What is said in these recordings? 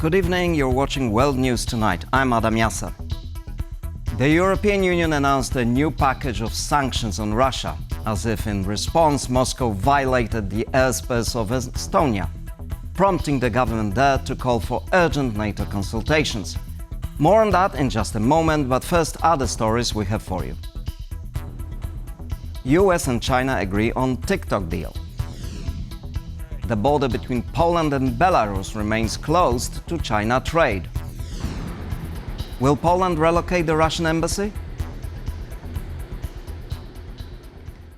Good evening, you're watching World News Tonight. I'm Adam Yasser. The European Union announced a new package of sanctions on Russia, as if in response Moscow violated the airspace of Estonia, prompting the government there to call for urgent NATO consultations. More on that in just a moment, but first other stories we have for you. US and China agree on TikTok deal. The border between Poland and Belarus remains closed to China trade. Will Poland relocate the Russian embassy?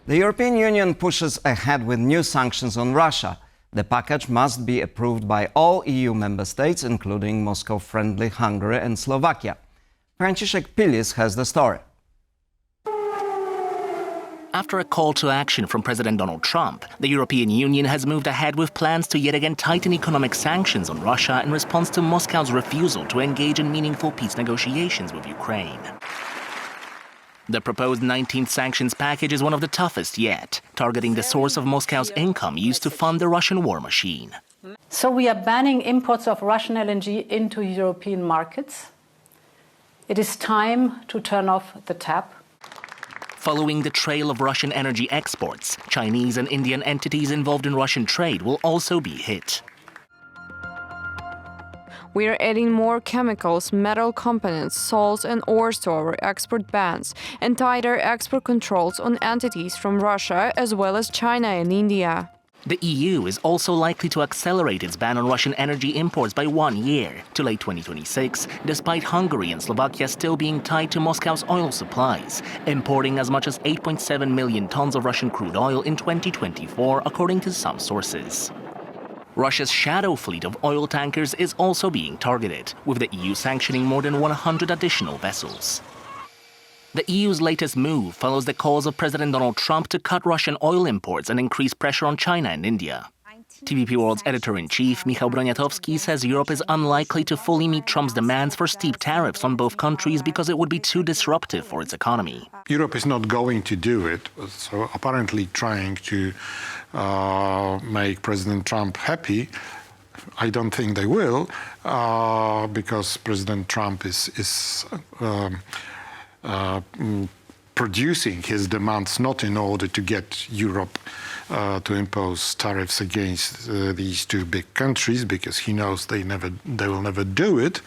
The European Union pushes ahead with new sanctions on Russia. The package must be approved by all EU member states, including Moscow-friendly Hungary and Slovakia. Franciszek Pilis has the story. After a call to action from President Donald Trump, the European Union has moved ahead with plans to yet again tighten economic sanctions on Russia in response to Moscow's refusal to engage in meaningful peace negotiations with Ukraine. The proposed 19th sanctions package is one of the toughest yet, targeting the source of Moscow's income used to fund the Russian war machine. So we are banning imports of Russian LNG into European markets. It is time to turn off the tap. Following the trail of Russian energy exports, Chinese and Indian entities involved in Russian trade will also be hit. We are adding more chemicals, metal components, salts and ores to our export bans and tighter export controls on entities from Russia as well as China and India. The EU is also likely to accelerate its ban on Russian energy imports by 1 year to late 2026, despite Hungary and Slovakia still being tied to Moscow's oil supplies, importing as much as 8.7 million tons of Russian crude oil in 2024, according to some sources. Russia's shadow fleet of oil tankers is also being targeted, with the EU sanctioning more than 100 additional vessels. The EU's latest move follows the calls of President Donald Trump to cut Russian oil imports and increase pressure on China and India. TVP World's editor-in-chief, Michał Broniatowski, says Europe is unlikely to fully meet Trump's demands for steep tariffs on both countries because it would be too disruptive for its economy. Europe is not going to do it, so apparently trying to make President Trump happy. I don't think they will, because President Trump is producing his demands not in order to get Europe to impose tariffs against these two big countries, because he knows they will never do it.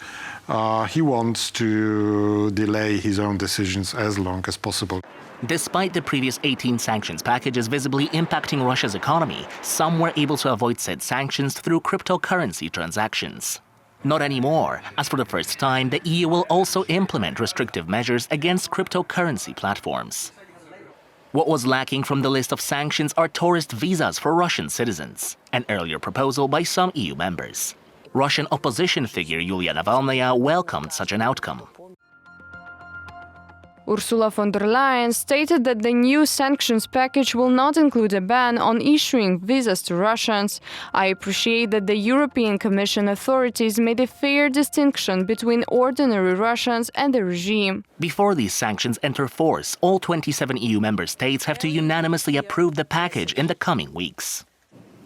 He wants to delay his own decisions as long as possible. Despite the previous 18 sanctions packages visibly impacting Russia's economy, some were able to avoid said sanctions through cryptocurrency transactions. Not anymore, as for the first time, the EU will also implement restrictive measures against cryptocurrency platforms. What was lacking from the list of sanctions are tourist visas for Russian citizens, an earlier proposal by some EU members. Russian opposition figure Yulia Navalnaya welcomed such an outcome. Ursula von der Leyen stated that the new sanctions package will not include a ban on issuing visas to Russians. I appreciate that the European Commission authorities made a fair distinction between ordinary Russians and the regime. Before these sanctions enter force, all 27 EU member states have to unanimously approve the package in the coming weeks.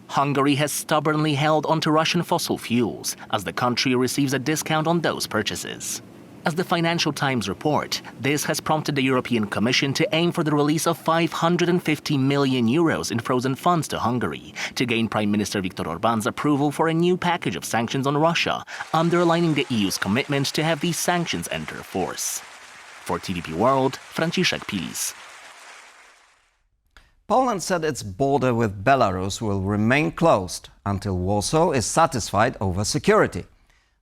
Hungary has stubbornly held onto Russian fossil fuels, as the country receives a discount on those purchases. As the Financial Times report, this has prompted the European Commission to aim for the release of 550 million euros in frozen funds to Hungary to gain Prime Minister Viktor Orbán's approval for a new package of sanctions on Russia, underlining the EU's commitment to have these sanctions enter force. For TVP World, Franciszek Pilis. Poland said its border with Belarus will remain closed until Warsaw is satisfied over security.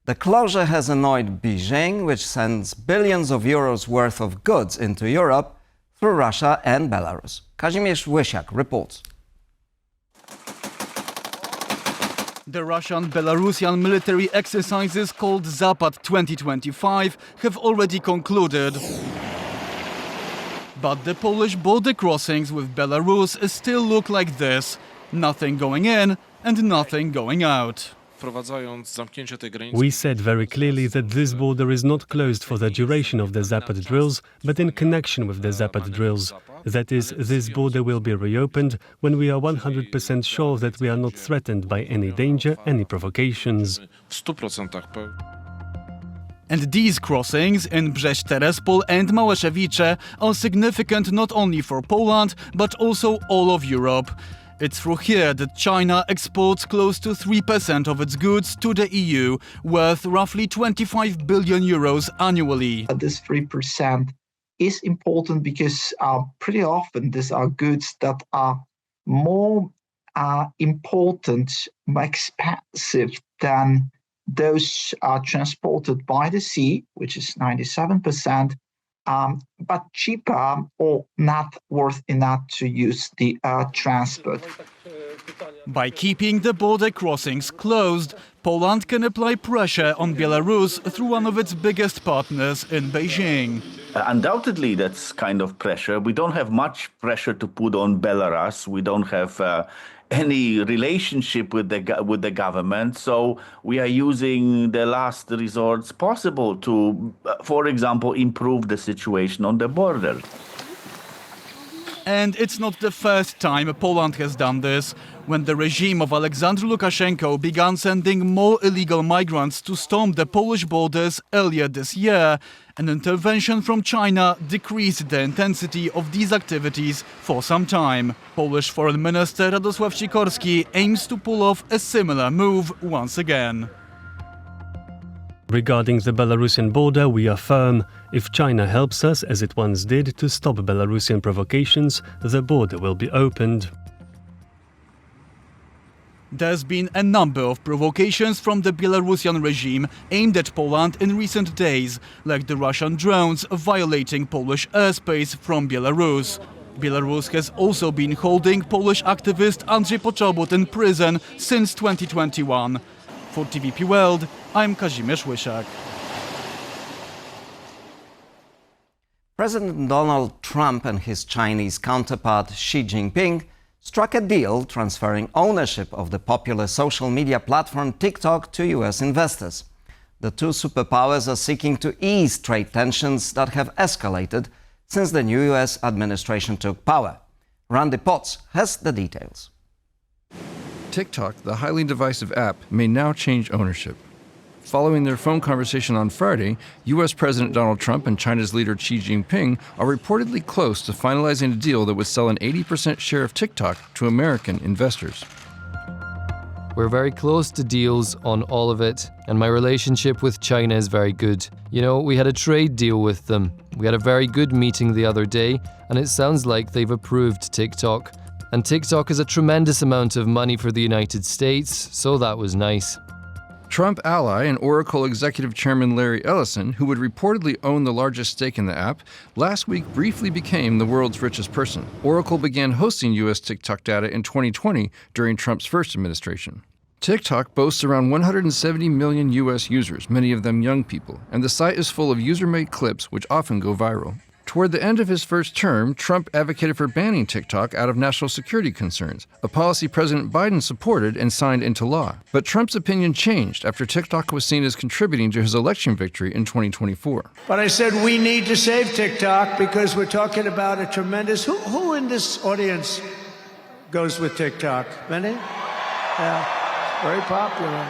The closure has annoyed Beijing, which sends billions of euros worth of goods into Europe through Russia and Belarus. Kazimierz Wysiak reports. The Russian-Belarusian military exercises called Zapad 2025 have already concluded. But the Polish border crossings with Belarus still look like this. Nothing going in and nothing going out. We said very clearly that this border is not closed for the duration of the Zapad drills, but in connection with the Zapad drills. That is, this border will be reopened when we are 100% sure that we are not threatened by any danger, any provocations. And these crossings in Brześć-Terespol and Małaszewicze are significant not only for Poland, but also all of Europe. It's through here that China exports close to 3% of its goods to the EU, worth roughly 25 billion euros annually. This 3% is important because pretty often these are goods that are more important, more expensive than those are transported by the sea, which is 97%, but cheaper or not worth enough to use the transport. By keeping the border crossings closed, Poland can apply pressure on Belarus through one of its biggest partners in Beijing. Undoubtedly, that's kind of pressure. We don't have much pressure to put on Belarus. We don't have any relationship with the government, so we are using the last resorts possible to, for example, improve the situation on the border. And it's not the first time Poland has done this. When the regime of Alexander Lukashenko began sending more illegal migrants to storm the Polish borders earlier this year, an intervention from China decreased the intensity of these activities for some time. Polish Foreign Minister Radosław Sikorski aims to pull off a similar move once again. Regarding the Belarusian border, we are firm. If China helps us, as it once did, to stop Belarusian provocations, the border will be opened. There's been a number of provocations from the Belarusian regime aimed at Poland in recent days, like the Russian drones violating Polish airspace from Belarus. Belarus has also been holding Polish activist Andrzej Poczobut in prison since 2021. For TVP World, I'm Kazimierz Łysiak. President Donald Trump and his Chinese counterpart Xi Jinping struck a deal transferring ownership of the popular social media platform TikTok to US investors. The two superpowers are seeking to ease trade tensions that have escalated since the new US administration took power. Randy Potts has the details. TikTok, the highly divisive app, may now change ownership. Following their phone conversation on Friday, U.S. President Donald Trump and China's leader Xi Jinping are reportedly close to finalizing a deal that would sell an 80% share of TikTok to American investors. We're very close to deals on all of it, and my relationship with China is very good. You know, we had a trade deal with them. We had a very good meeting the other day, and it sounds like they've approved TikTok. And TikTok is a tremendous amount of money for the United States, so that was nice. Trump ally and Oracle executive chairman Larry Ellison, who would reportedly own the largest stake in the app, last week briefly became the world's richest person. Oracle began hosting U.S. TikTok data in 2020 during Trump's first administration. TikTok boasts around 170 million U.S. users, many of them young people, and the site is full of user-made clips which often go viral. Toward the end of his first term, Trump advocated for banning TikTok out of national security concerns, a policy President Biden supported and signed into law. But Trump's opinion changed after TikTok was seen as contributing to his election victory in 2024. But I said we need to save TikTok because we're talking about a tremendous... Who in this audience goes with TikTok? Many? Yeah, very popular.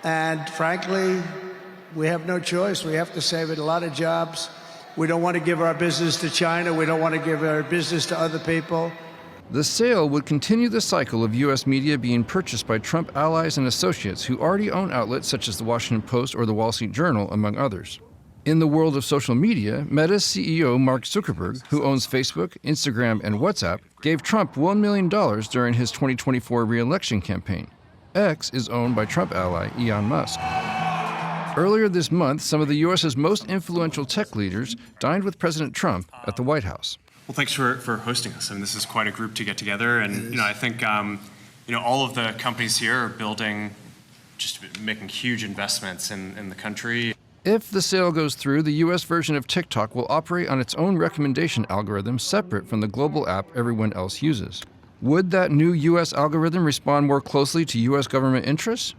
And frankly, we have no choice. We have to save it. A lot of jobs. We don't want to give our business to China. We don't want to give our business to other people. The sale would continue the cycle of U.S. media being purchased by Trump allies and associates who already own outlets such as the Washington Post or the Wall Street Journal, among others. In the world of social media, Meta's CEO Mark Zuckerberg, who owns Facebook, Instagram, and WhatsApp, gave Trump $1 million during his 2024 re-election campaign. X is owned by Trump ally Elon Musk. Earlier this month, some of the U.S.'s most influential tech leaders dined with President Trump at the White House. Well, thanks for hosting us. I mean, this is quite a group to get together, and I think all of the companies here are making huge investments in the country. If the sale goes through, the U.S. version of TikTok will operate on its own recommendation algorithm separate from the global app everyone else uses. Would that new U.S. algorithm respond more closely to U.S. government interests?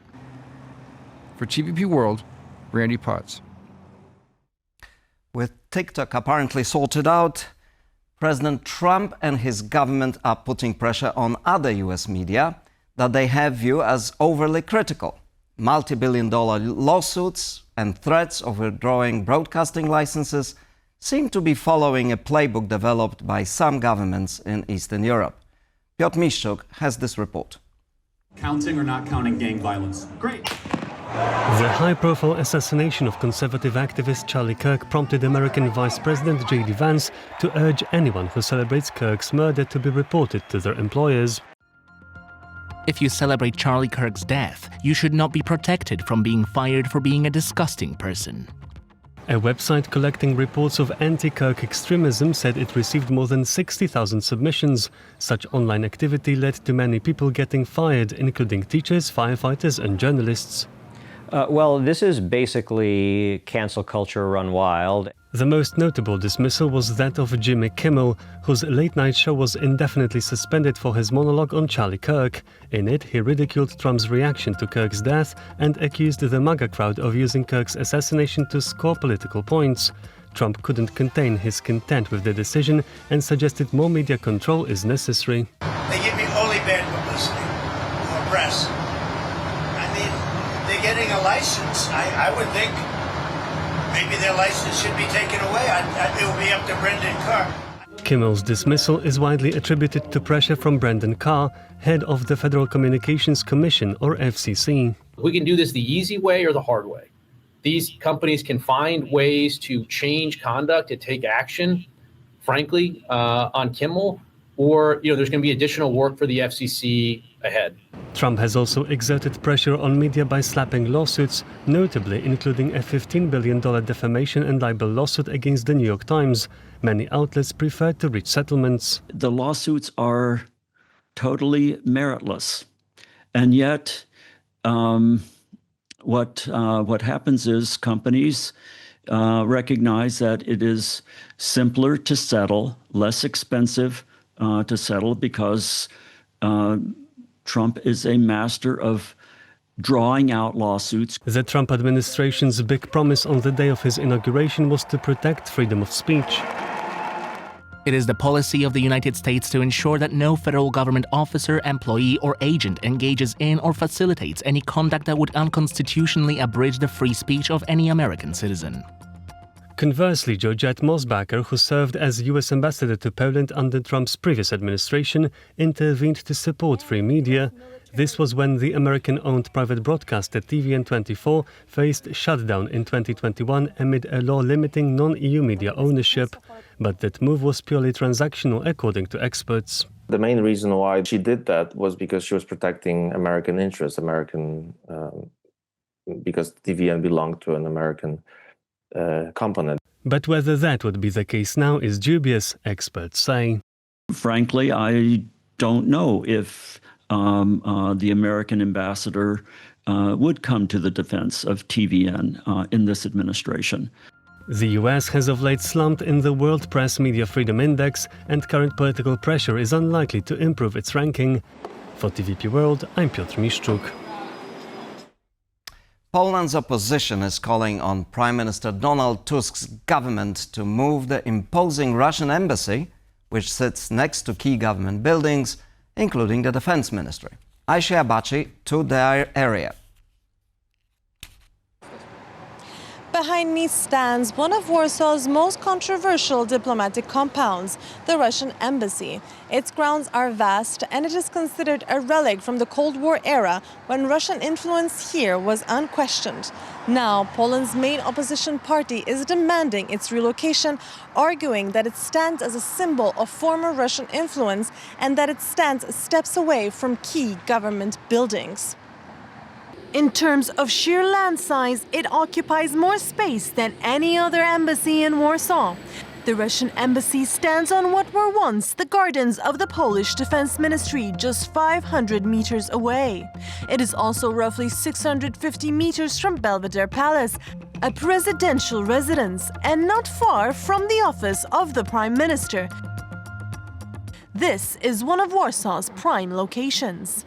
For TVP World, Randy Potts. With TikTok apparently sorted out, President Trump and his government are putting pressure on other US media that they have viewed as overly critical. Multi-billion-dollar lawsuits and threats of withdrawing broadcasting licenses seem to be following a playbook developed by some governments in Eastern Europe. Piotr Miszczuk has this report. Counting or not counting gang violence? Great. The high-profile assassination of conservative activist Charlie Kirk prompted American Vice President J.D. Vance to urge anyone who celebrates Kirk's murder to be reported to their employers. If you celebrate Charlie Kirk's death, you should not be protected from being fired for being a disgusting person. A website collecting reports of anti-Kirk extremism said it received more than 60,000 submissions. Such online activity led to many people getting fired, including teachers, firefighters and journalists. Well, this is basically cancel culture run wild. The most notable dismissal was that of Jimmy Kimmel, whose late-night show was indefinitely suspended for his monologue on Charlie Kirk. In it, he ridiculed Trump's reaction to Kirk's death and accused the MAGA crowd of using Kirk's assassination to score political points. Trump couldn't contain his contempt with the decision and suggested more media control is necessary. They give me only bad publicity or press. I mean, they're getting a license. I would think maybe their license should be taken away. It will be up to Brendan Carr. Kimmel's dismissal is widely attributed to pressure from Brendan Carr, head of the Federal Communications Commission, or FCC. We can do this the easy way or the hard way. These companies can find ways to change conduct, to take action, frankly, on Kimmel, or there's going to be additional work for the FCC ahead. Trump has also exerted pressure on media by slapping lawsuits, notably including a $15 billion defamation and libel lawsuit against the New York Times. Many outlets prefer to reach settlements. The lawsuits are totally meritless. And yet, what happens is companies recognize that it is simpler to settle, less expensive to settle, because Trump is a master of drawing out lawsuits. The Trump administration's big promise on the day of his inauguration was to protect freedom of speech. It is the policy of the United States to ensure that no federal government officer, employee, or agent engages in or facilitates any conduct that would unconstitutionally abridge the free speech of any American citizen. Conversely, Georgette Mosbacher, who served as U.S. ambassador to Poland under Trump's previous administration, intervened to support free media. This was when the American-owned private broadcaster TVN24 faced shutdown in 2021 amid a law limiting non-EU media ownership. But that move was purely transactional, according to experts. The main reason why she did that was because she was protecting American interests, because TVN belonged to an American component. But whether that would be the case now is dubious, experts say. Frankly, I don't know if the American ambassador would come to the defense of TVN in this administration. The US has of late slumped in the World Press Media Freedom Index, and current political pressure is unlikely to improve its ranking. For TVP World, I'm Piotr Miszczuk. Poland's opposition is calling on Prime Minister Donald Tusk's government to move the imposing Russian embassy, which sits next to key government buildings, including the Defense Ministry. Aisha Abachi to their area. Behind me stands one of Warsaw's most controversial diplomatic compounds, the Russian embassy. Its grounds are vast, and it is considered a relic from the Cold War era when Russian influence here was unquestioned. Now, Poland's main opposition party is demanding its relocation, arguing that it stands as a symbol of former Russian influence and that it stands steps away from key government buildings. In terms of sheer land size, it occupies more space than any other embassy in Warsaw. The Russian embassy stands on what were once the gardens of the Polish Defense Ministry, just 500 meters away. It is also roughly 650 meters from Belvedere Palace, a presidential residence, and not far from the office of the Prime Minister. this is one of Warsaw's prime locations.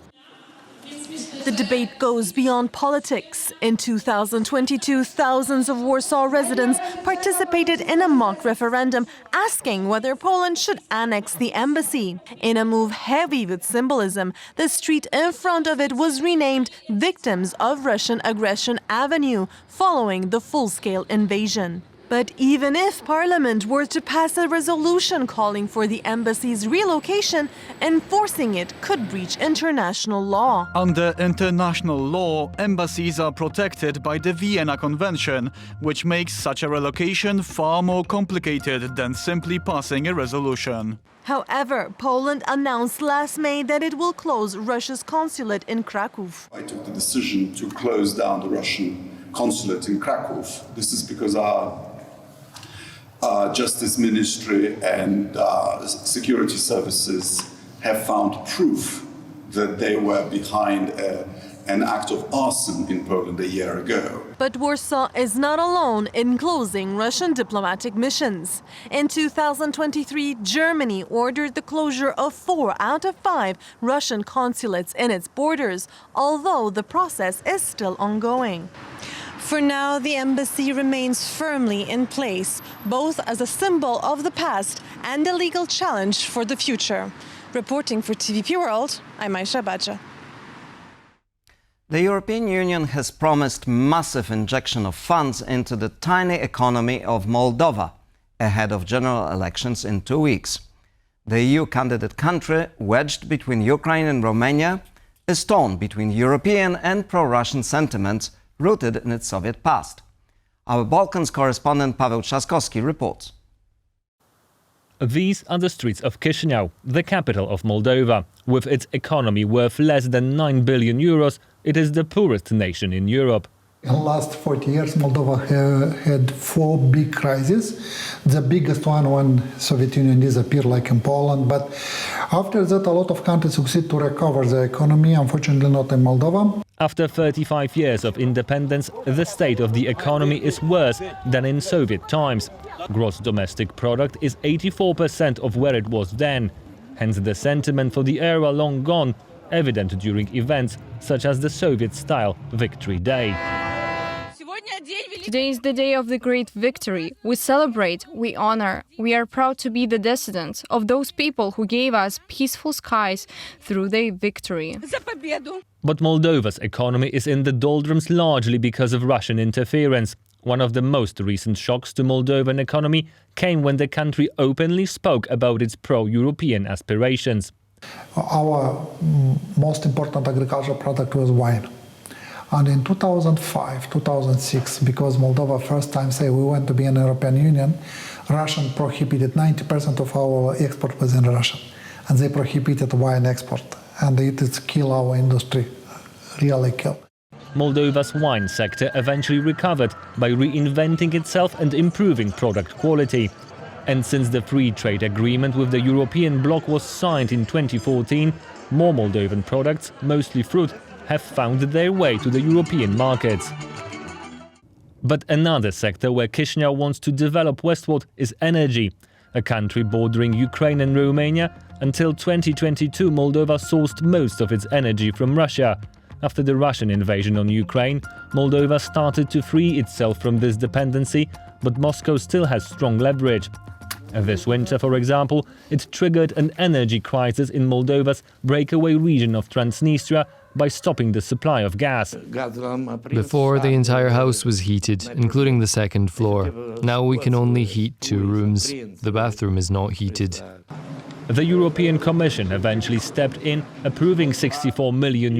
The debate goes beyond politics. In 2022, thousands of Warsaw residents participated in a mock referendum asking whether Poland should annex the embassy. In a move heavy with symbolism, the street in front of it was renamed Victims of Russian Aggression Avenue, following the full-scale invasion. But even if Parliament were to pass a resolution calling for the embassy's relocation, enforcing it could breach international law. Under international law, embassies are protected by the Vienna Convention, which makes such a relocation far more complicated than simply passing a resolution. However, Poland announced last May that it will close Russia's consulate in Krakow. I took the decision to close down the Russian consulate in Krakow. This is because our Justice Ministry and security services have found proof that they were behind an act of arson in Poland a year ago. But Warsaw is not alone in closing Russian diplomatic missions. In 2023, Germany ordered the closure of 4 out of 5 Russian consulates in its borders, although the process is still ongoing. For now, the embassy remains firmly in place, both as a symbol of the past and a legal challenge for the future. Reporting for TVP World, I'm Aisha Bacha. The European Union has promised massive injection of funds into the tiny economy of Moldova ahead of general elections in 2 weeks. The EU candidate country, wedged between Ukraine and Romania, is torn between European and pro-Russian sentiments rooted in its Soviet past. Our Balkans correspondent Paweł Trzaskowski reports. These are the streets of Chisinau, the capital of Moldova. With its economy worth less than 9 billion euros, it is the poorest nation in Europe. In the last 40 years, Moldova had 4 big crises. The biggest one when Soviet Union disappeared, like in Poland. But after that, a lot of countries succeed to recover the economy, unfortunately not in Moldova. After 35 years of independence, the state of the economy is worse than in Soviet times. Gross domestic product is 84% of where it was then. Hence the sentiment for the era long gone, evident during events such as the Soviet-style Victory Day. Today is the day of the great victory. We celebrate, we honor, we are proud to be the descendants of those people who gave us peaceful skies through their victory. But Moldova's economy is in the doldrums largely because of Russian interference. One of the most recent shocks to Moldovan economy came when the country openly spoke about its pro-European aspirations. Our most important agricultural product was wine. And in 2005, 2006, because Moldova first time say we want to be in the European Union, Russian prohibited 90% of our export was in Russia. And they prohibited wine export. And it is kill our industry, really kill. Moldova's wine sector eventually recovered by reinventing itself and improving product quality. And since the free trade agreement with the European bloc was signed in 2014, more Moldovan products, mostly fruit, have found their way to the European markets. But another sector where Chisinau wants to develop westward is energy. A country bordering Ukraine and Romania, until 2022 Moldova sourced most of its energy from Russia. After the Russian invasion on Ukraine, Moldova started to free itself from this dependency, but Moscow still has strong leverage. This winter, for example, it triggered an energy crisis in Moldova's breakaway region of Transnistria by stopping the supply of gas. Before, the entire house was heated, including the second floor. Now we can only heat 2 rooms. The bathroom is not heated. The European Commission eventually stepped in, approving €64 million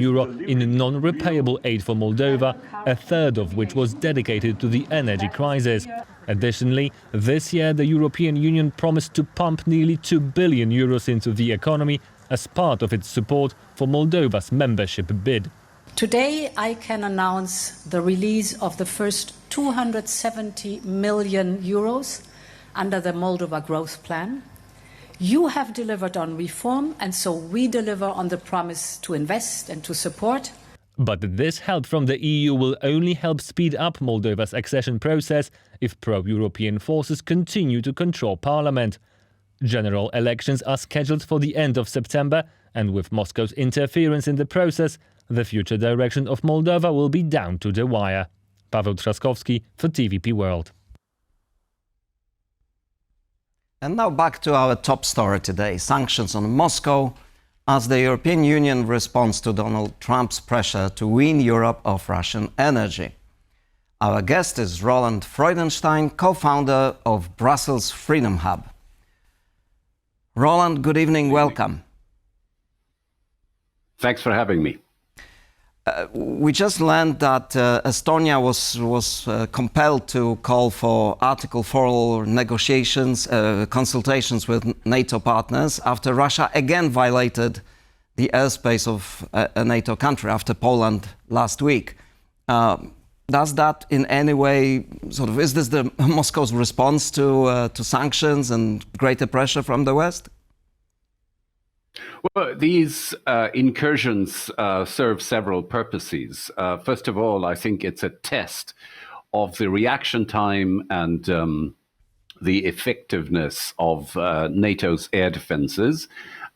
in non-repayable aid for Moldova, a third of which was dedicated to the energy crisis. Additionally, this year the European Union promised to pump nearly €2 billion into the economy as part of its support for Moldova's membership bid. Today, I can announce the release of the first €270 million under the Moldova Growth Plan. You have delivered on reform, and so we deliver on the promise to invest and to support. But this help from the EU will only help speed up Moldova's accession process if pro-European forces continue to control parliament. General elections are scheduled for the end of September, and with Moscow's interference in the process, the future direction of Moldova will be down to the wire. Paweł Trzaskowski for TVP World. And now back to our top story today, sanctions on Moscow as the European Union responds to Donald Trump's pressure to wean Europe of Russian energy. Our guest is Roland Freudenstein, co-founder of Brussels Freedom Hub. Roland, good evening, welcome. Thanks for having me. We just learned that Estonia was compelled to call for Article 4 negotiations, consultations with NATO partners after Russia again violated the airspace of a NATO country after Poland last week. Does that in any way is this the Moscow's response to sanctions and greater pressure from the West? Well, these incursions serve several purposes. First of all, I think it's a test of the reaction time and the effectiveness of NATO's air defenses.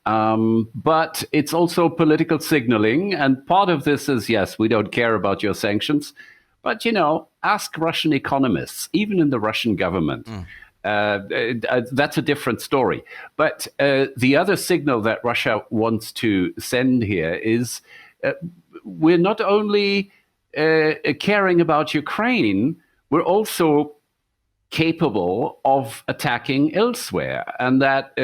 But it's also political signaling. And part of this is, yes, we don't care about your sanctions. But, ask Russian economists, even in the Russian government. That's a different story. But the other signal that Russia wants to send here is we're not only caring about Ukraine, we're also capable of attacking elsewhere. And that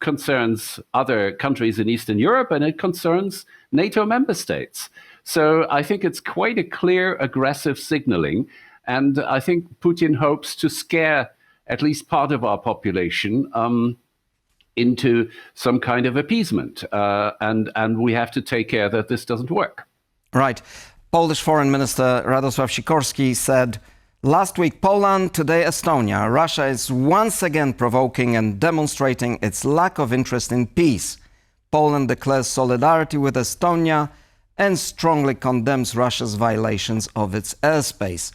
concerns other countries in Eastern Europe, and it concerns NATO member states. So I think it's quite a clear aggressive signaling. And I think Putin hopes to scare at least part of our population into some kind of appeasement. And we have to take care that this doesn't work. Right. Polish Foreign Minister Radosław Sikorski said, last week Poland, today Estonia. Russia is once again provoking and demonstrating its lack of interest in peace. Poland declares solidarity with Estonia and strongly condemns Russia's violations of its airspace.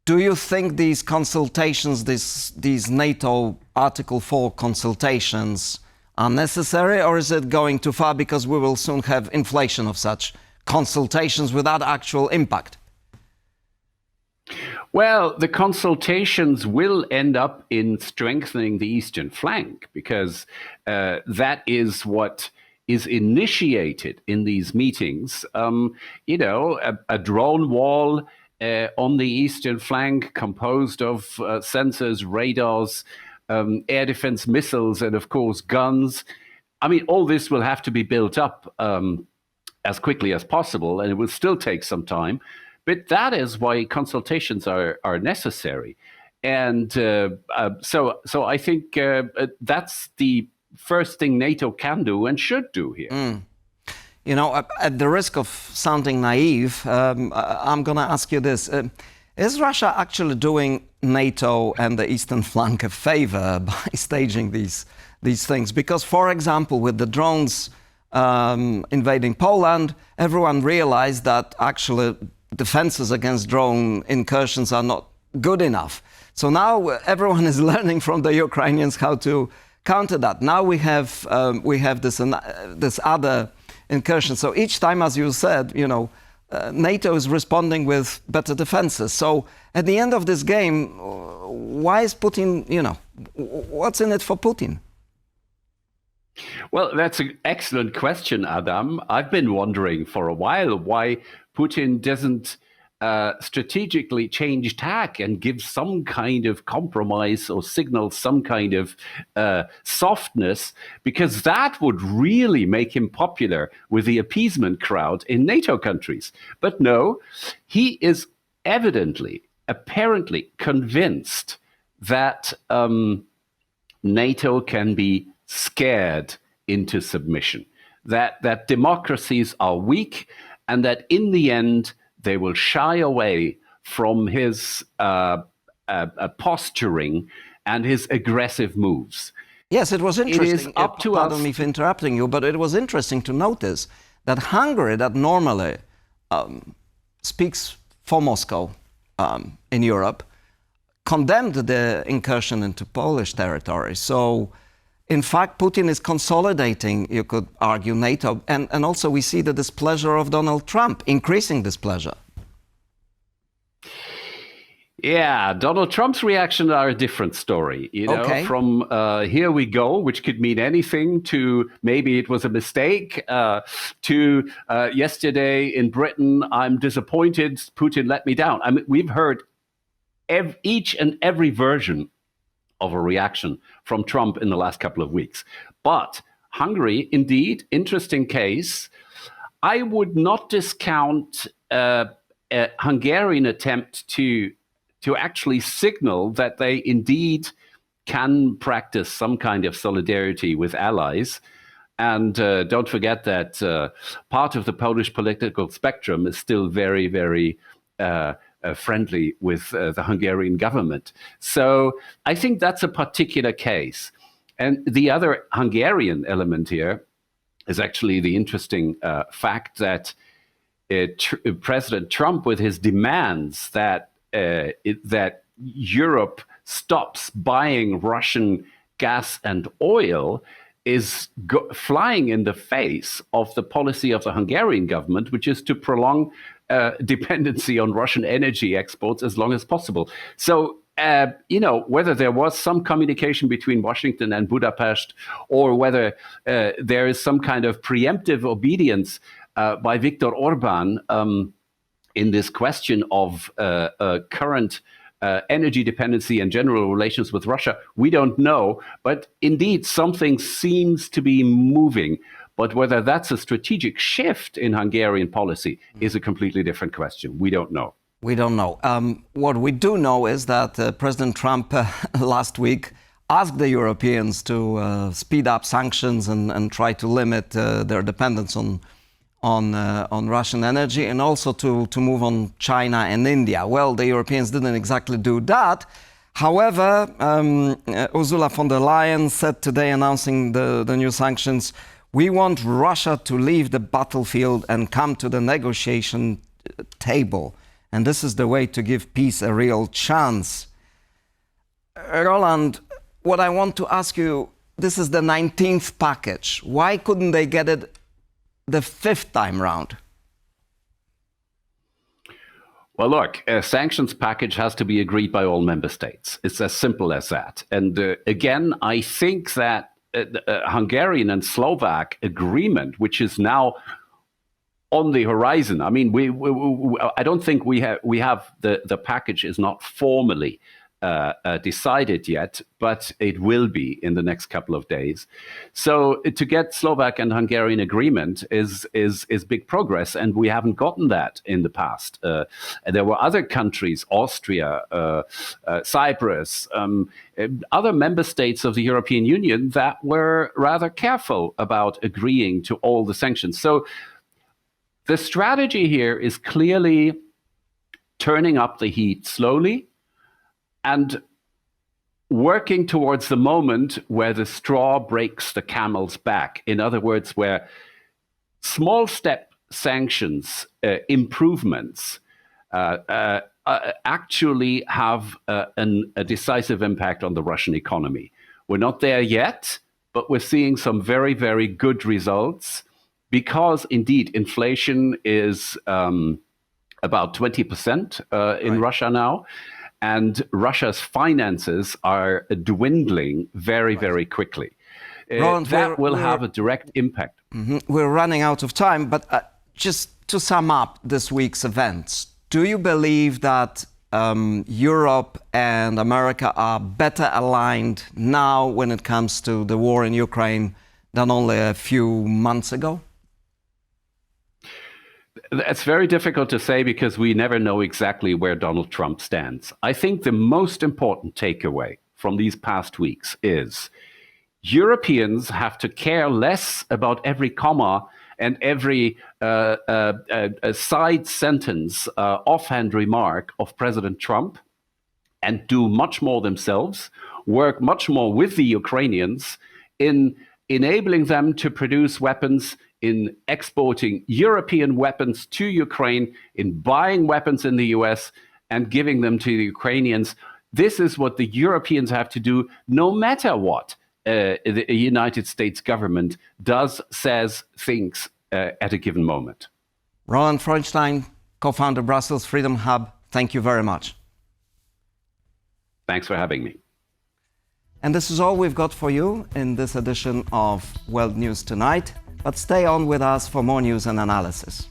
Do you think these consultations, these NATO Article 4 consultations are necessary, or is it going too far because we will soon have inflation of such consultations without actual impact? Well, the consultations will end up in strengthening the eastern flank because that is what is initiated in these meetings. A drone wall on the eastern flank composed of sensors, radars, air defense missiles, and of course guns. I mean, all this will have to be built up as quickly as possible, and it will still take some time. But that is why consultations are necessary. And so I think that's the first thing NATO can do and should do here. At the risk of sounding naive, I'm going to ask you this. Is Russia actually doing NATO and the eastern flank a favor by staging these things? Because, for example, with the drones invading Poland, everyone realized that actually defenses against drone incursions are not good enough. So now everyone is learning from the Ukrainians how to counter that. Now we have this other incursion. So each time, as you said, NATO is responding with better defenses. So at the end of this game, why is Putin, what's in it for Putin? Well, that's an excellent question, Adam. I've been wondering for a while why Putin doesn't strategically change tack and give some kind of compromise or signal some kind of softness, because that would really make him popular with the appeasement crowd in NATO countries. But no, he is apparently convinced that NATO can be scared into submission, that democracies are weak, and that in the end, they will shy away from his posturing and his aggressive moves. Yes, it was interesting. It is up to us. Pardon me for interrupting you, but it was interesting to notice that Hungary, that normally speaks for Moscow in Europe, condemned the incursion into Polish territory. So In fact, Putin is consolidating, you could argue, NATO. And also we see the displeasure of Donald Trump, increasing displeasure. Yeah, Donald Trump's reactions are a different story. You know, Okay. from here we go, which could mean anything, to maybe it was a mistake, to yesterday in Britain, I'm disappointed, Putin let me down. I mean, we've heard each and every version of a reaction from Trump in the last couple of weeks. But Hungary, indeed, interesting case. I would not discount a Hungarian attempt to actually signal that they indeed can practice some kind of solidarity with allies. And don't forget that part of the Polish political spectrum is still very, very friendly with the Hungarian government. So I think that's a particular case. And the other Hungarian element here is actually the interesting fact that President Trump, with his demands that that Europe stops buying Russian gas and oil, is flying in the face of the policy of the Hungarian government, which is to prolong dependency on Russian energy exports as long as possible. So, you know, whether there was some communication between Washington and Budapest, or whether there is some kind of preemptive obedience by Viktor Orban in this question of current energy dependency and general relations with Russia, we don't know. But indeed, something seems to be moving. But whether that's a strategic shift in Hungarian policy is a completely different question. We don't know. We don't know. What we do know is that President Trump last week asked the Europeans to speed up sanctions and try to limit their dependence on Russian energy, and also to move on China and India. Well, the Europeans didn't exactly do that. However, Ursula von der Leyen said today, announcing the new sanctions, we want Russia to leave the battlefield and come to the negotiation table. And this is the way to give peace a real chance. Roland, what I want to ask you, this is the 19th package. Why couldn't they get it the 5th time round? Well, look, a sanctions package has to be agreed by all member states. It's as simple as that. And again, I think that Hungarian and Slovak agreement, which is now on the horizon. I mean, I don't think we have the package is not formally decided yet, but it will be in the next couple of days. So to get Slovak and Hungarian agreement is big progress, and we haven't gotten that in the past. There were other countries, Austria, Cyprus, other member states of the European Union that were rather careful about agreeing to all the sanctions. So the strategy here is clearly turning up the heat slowly and working towards the moment where the straw breaks the camel's back. In other words, where small step sanctions improvements actually have a decisive impact on the Russian economy. We're not there yet, but we're seeing some very, very good results, because indeed inflation is about 20% in Russia now. And Russia's finances are dwindling very, very quickly. Roland, that will have a direct impact. We're running out of time, but just to sum up this week's events, do you believe that Europe and America are better aligned now when it comes to the war in Ukraine than only a few months ago? It's very difficult to say, because we never know exactly where Donald Trump stands. I think the most important takeaway from these past weeks is Europeans have to care less about every comma and every side sentence, offhand remark of President Trump, and do much more themselves, work much more with the Ukrainians in enabling them to produce weapons, in exporting European weapons to Ukraine, in buying weapons in the US and giving them to the Ukrainians. This is what the Europeans have to do, no matter what the United States government does, says, thinks at a given moment. Roland Freundstein, co-founder Brussels Freedom Hub, thank you very much. Thanks for having me. And this is all we've got for you in this edition of World News Tonight. But stay on with us for more news and analysis.